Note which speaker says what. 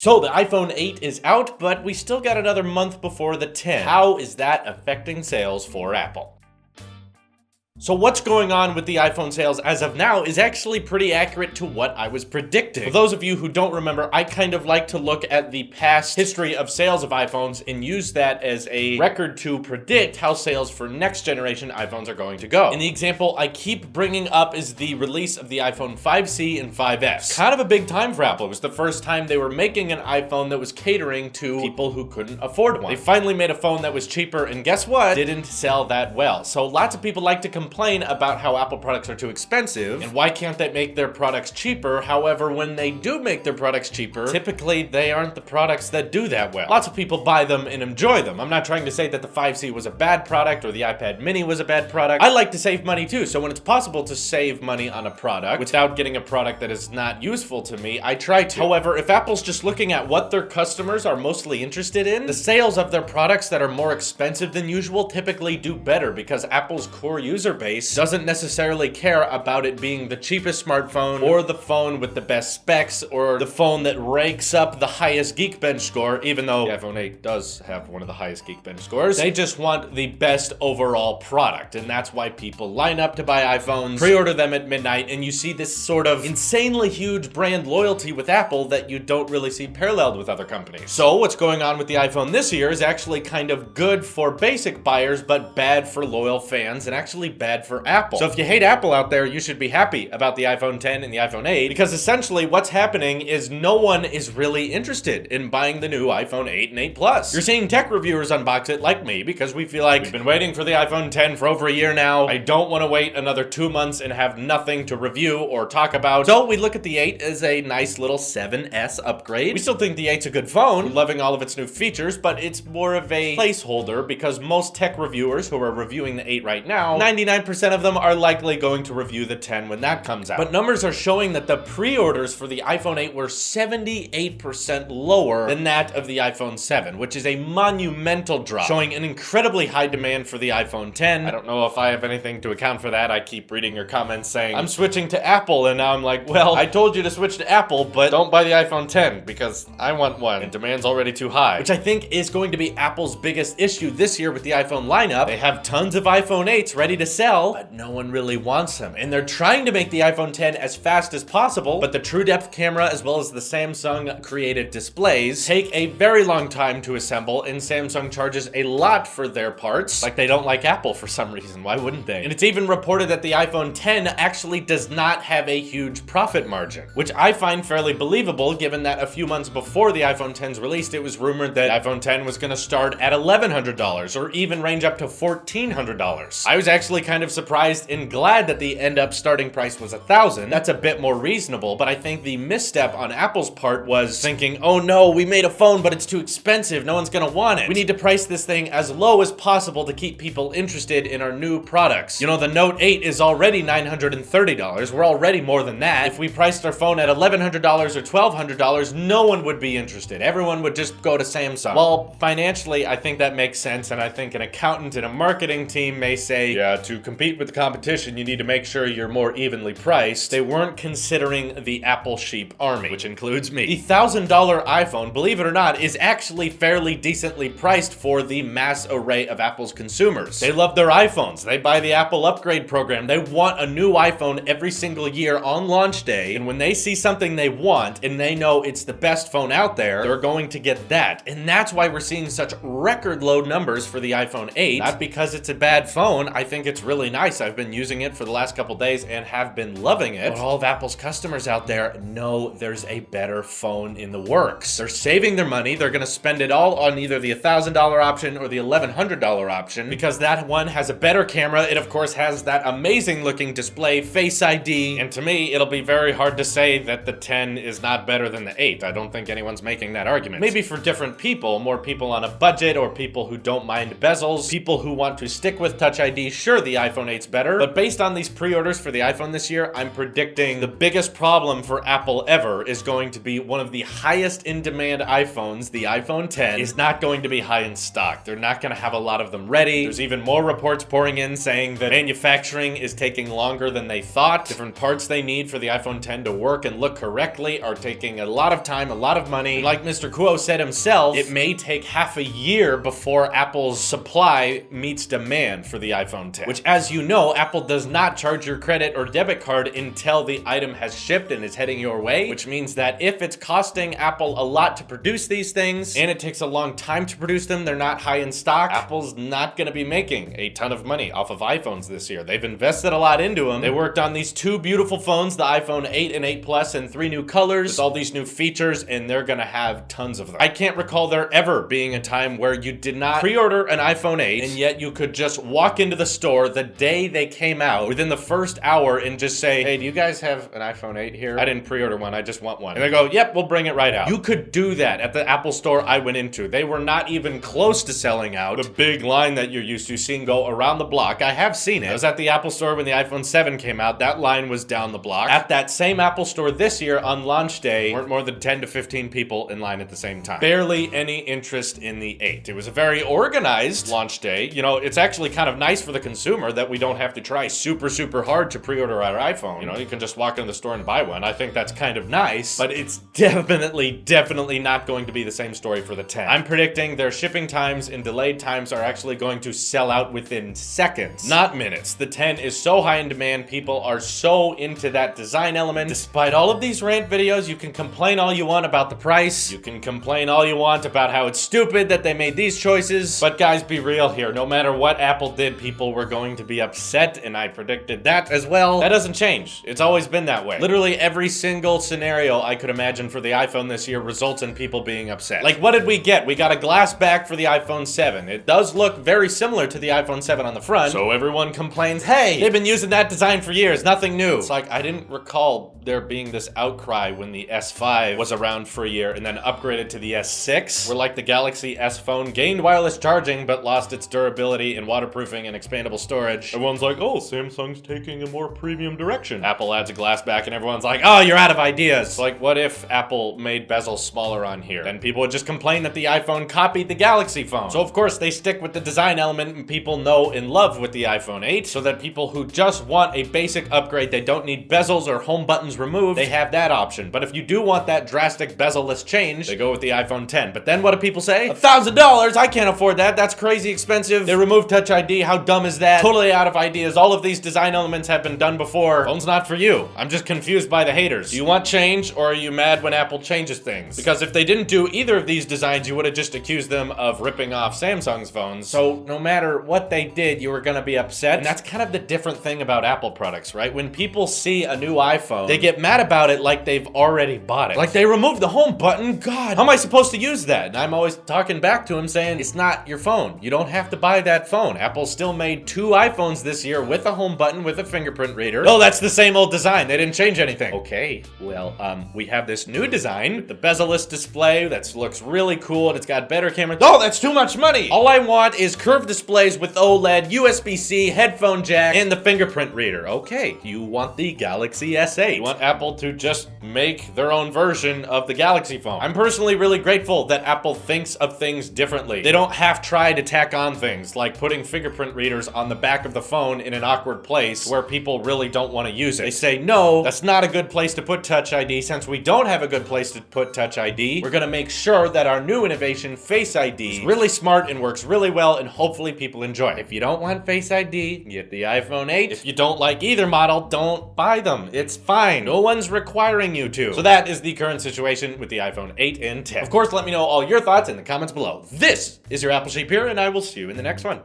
Speaker 1: So the iPhone 8 is out, but we still got another month before the 10. How is that affecting sales for Apple? So what's going on with the iPhone sales as of now is actually pretty accurate to what I was predicting. For those of you who don't remember, I kind of like to look at the past history of sales of iPhones and use that as a record to predict how sales for next generation iPhones are going to go. And the example I keep bringing up is the release of the iPhone 5C and 5S. Kind of a big time for Apple. It was the first time they were making an iPhone that was catering to people who couldn't afford one. They finally made a phone that was cheaper, and guess what? Didn't sell that well. So lots of people like to complain about how Apple products are too expensive and why can't they make their products cheaper. However, when they do make their products cheaper, typically they aren't the products that do that well. Lots of people buy them and enjoy them. I'm not trying to say that the 5C was a bad product or the iPad mini was a bad product. I like to save money too, so when it's possible to save money on a product without getting a product that is not useful to me, I try to. However, if Apple's just looking at what their customers are mostly interested in, the sales of their products that are more expensive than usual typically do better because Apple's core user base doesn't necessarily care about it being the cheapest smartphone or the phone with the best specs or the phone that rakes up the highest Geekbench score, even though the iPhone 8 does have one of the highest Geekbench scores. They just want the best overall product, and that's why people line up to buy iPhones, pre-order them at midnight, and you see this sort of insanely huge brand loyalty with Apple that you don't really see paralleled with other companies. So what's going on with the iPhone this year is actually kind of good for basic buyers, but bad for loyal fans, and actually bad for Apple. So if you hate Apple out there, you should be happy about the iPhone 10 and the iPhone 8, because essentially what's happening is no one is really interested in buying the new iPhone 8 and 8 Plus. You're seeing tech reviewers unbox it like me because we feel like we've been waiting for the iPhone 10 for over a year now. I don't want to wait another 2 months and have nothing to review or talk about. So we look at the 8 as a nice little 7S upgrade. We still think the 8's a good phone. We're loving all of its new features, but it's more of a placeholder because most tech reviewers who are reviewing the 8 right now, 99% of them are likely going to review the 10 when that comes out. But numbers are showing that the pre-orders for the iPhone 8 were 78% lower than that of the iPhone 7, which is a monumental drop, showing an incredibly high demand for the iPhone 10. I don't know if I have anything to account for that. I keep reading your comments saying, I'm switching to Apple, and now I'm like, well, I told you to switch to Apple, but don't buy the iPhone 10 because I want one and demand's already too high, which I think is going to be Apple's biggest issue this year with the iPhone lineup. They have tons of iPhone 8s ready to sell, but no one really wants them. And they're trying to make the iPhone 10 as fast as possible, but the true depth camera as well as the Samsung created displays take a very long time to assemble, and Samsung charges a lot for their parts. Like they don't like Apple for some reason. Why wouldn't they? And it's even reported that the iPhone 10 actually does not have a huge profit margin, which I find fairly believable given that a few months before the iPhone 10's released, it was rumored that iPhone 10 was going to start at $1,100 or even range up to $1,400. I was actually kind of surprised and glad that the end up starting price was $1,000. That's a bit more reasonable, but I think the misstep on Apple's part was thinking, oh no, we made a phone, but it's too expensive. No one's gonna want it. We need to price this thing as low as possible to keep people interested in our new products. You know, the Note 8 is already $930. We're already more than that. If we priced our phone at $1,100 or $1,200, no one would be interested. Everyone would just go to Samsung. Well, financially, I think that makes sense, and I think an accountant and a marketing team may say, yeah, to compete with the competition, you need to make sure you're more evenly priced. They weren't considering the Apple sheep army, which includes me. The $1,000 iPhone, believe it or not, is actually fairly decently priced for the mass array of Apple's consumers. They love their iPhones. They buy the Apple upgrade program. They want a new iPhone every single year on launch day, and when they see something they want and they know it's the best phone out there, they're going to get that. And that's why we're seeing such record low numbers for the iPhone 8. Not because it's a bad phone. I think it's really nice. I've been using it for the last couple days and have been loving it. But all of Apple's customers out there know there's a better phone in the works. They're saving their money. They're going to spend it all on either the $1,000 option or the $1,100 option because that one has a better camera. It, of course, has that amazing looking display, Face ID, and to me, it'll be very hard to say that the 10 is not better than the 8. I don't think anyone's making that argument. Maybe for different people, more people on a budget or people who don't mind bezels, people who want to stick with Touch ID, sure, the iPhone 8's better, but based on these pre-orders for the iPhone this year, I'm predicting the biggest problem for Apple ever is going to be one of the highest in demand iPhones, the iPhone 10, is not going to be high in stock. They're not going to have a lot of them ready. There's even more reports pouring in saying that manufacturing is taking longer than they thought. Different parts they need for the iPhone 10 to work and look correctly are taking a lot of time, a lot of money. Like Mr. Kuo said himself, it may take half a year before Apple's supply meets demand for the iPhone 10, which, as you know, Apple does not charge your credit or debit card until the item has shipped and is heading your way, which means that if it's costing Apple a lot to produce these things and it takes a long time to produce them, they're not high in stock, Apple's not going to be making a ton of money off of iPhones this year. They've invested a lot into them. They worked on these two beautiful phones, the iPhone 8 and 8 Plus, in 3 new colors with all these new features, and they're going to have tons of them. I can't recall there ever being a time where you did not pre-order an iPhone 8 and yet you could just walk into the store the day they came out within the first hour and just say, hey, do you guys have an iPhone 8 here? I didn't pre-order one, I just want one. And they go, yep, we'll bring it right out. You could do that at the Apple store I went into. They were not even close to selling out. The big line that you're used to seeing go around the block, I have seen it. I was at the Apple store when the iPhone 7 came out. That line was down the block. At that same Apple store this year on launch day, weren't more than 10 to 15 people in line at the same time. Barely any interest in the 8. It was a very organized launch day. You know, it's actually kind of nice for the consumer that we don't have to try super hard to pre-order our iPhone. You know, you can just walk into the store and buy one. I think that's kind of nice, but it's definitely not going to be the same story for the 10. I'm predicting their shipping times and delayed times are actually going to sell out within seconds, not minutes. The 10 is so high in demand, people are so into that design element. Despite all of these rant videos, you can complain all you want about the price. You can complain all you want about how it's stupid that they made these choices. But guys, be real here. No matter what Apple did, people were going to be upset, and I predicted that as well. That doesn't change. It's always been that way. Literally every single scenario I could imagine for the iPhone this year results in people being upset. Like, what did we get? We got a glass back for the iPhone 7. It does look very similar to the iPhone 7 on the front, so everyone complains, hey, they've been using that design for years, nothing new. It's like, I didn't recall there being this outcry when the S5 was around for a year and then upgraded to the S6, where like the Galaxy S phone gained wireless charging but lost its durability and waterproofing and expandable storage. Everyone's like, oh, Samsung's taking a more premium direction. Apple adds a glass back and everyone's like, oh, you're out of ideas. Like, what if Apple made bezels smaller on here? Then people would just complain that the iPhone copied the Galaxy phone. So of course they stick with the design element and people know and love with the iPhone 8, so that people who just want a basic upgrade, they don't need bezels or home buttons removed, they have that option. But if you do want that drastic bezel-less change, they go with the iPhone 10. But then what do people say? $1,000? I can't afford that. That's crazy expensive. They removed Touch ID. How dumb is that? Totally out of ideas. All of these design elements have been done before. Phone's not for you. I'm just confused by the haters. Do you want change, or are you mad when Apple changes things? Because if they didn't do either of these designs, you would have just accused them of ripping off Samsung's phones. So no matter what they did, you were gonna be upset. And that's kind of the different thing about Apple products, right? When people see a new iPhone, they get mad about it like they've already bought it. Like, they removed the home button. God, how am I supposed to use that? And I'm always talking back to him saying, it's not your phone. You don't have to buy that phone. Apple still made 2 iPhones this year with a home button, with a fingerprint reader. Oh, that's the same old design. They didn't change anything. Okay, well, we have this new design, the bezel-less display that looks really cool, and it's got better cameras. Oh, that's too much money. All I want is curved displays with OLED, USB-C, headphone jack, and the fingerprint reader. Okay, you want the Galaxy S8. You want Apple to just make their own version of the Galaxy phone. I'm personally really grateful that Apple thinks of things differently. They don't try to tack on things like putting fingerprint readers on the back of the phone in an awkward place where people really don't want to use it. They say, no, that's not a good place to put Touch ID. Since we don't have a good place to put Touch ID, we're gonna make sure that our new innovation, Face ID, is really smart and works really well, and hopefully people enjoy it. If you don't want Face ID, get the iPhone 8. If you don't like either model, don't buy them. It's fine. No one's requiring you to. So that is the current situation with the iPhone 8 and 10. Of course, let me know all your thoughts in the comments below. This is your Apple Sheep here, and I will see you in the next one.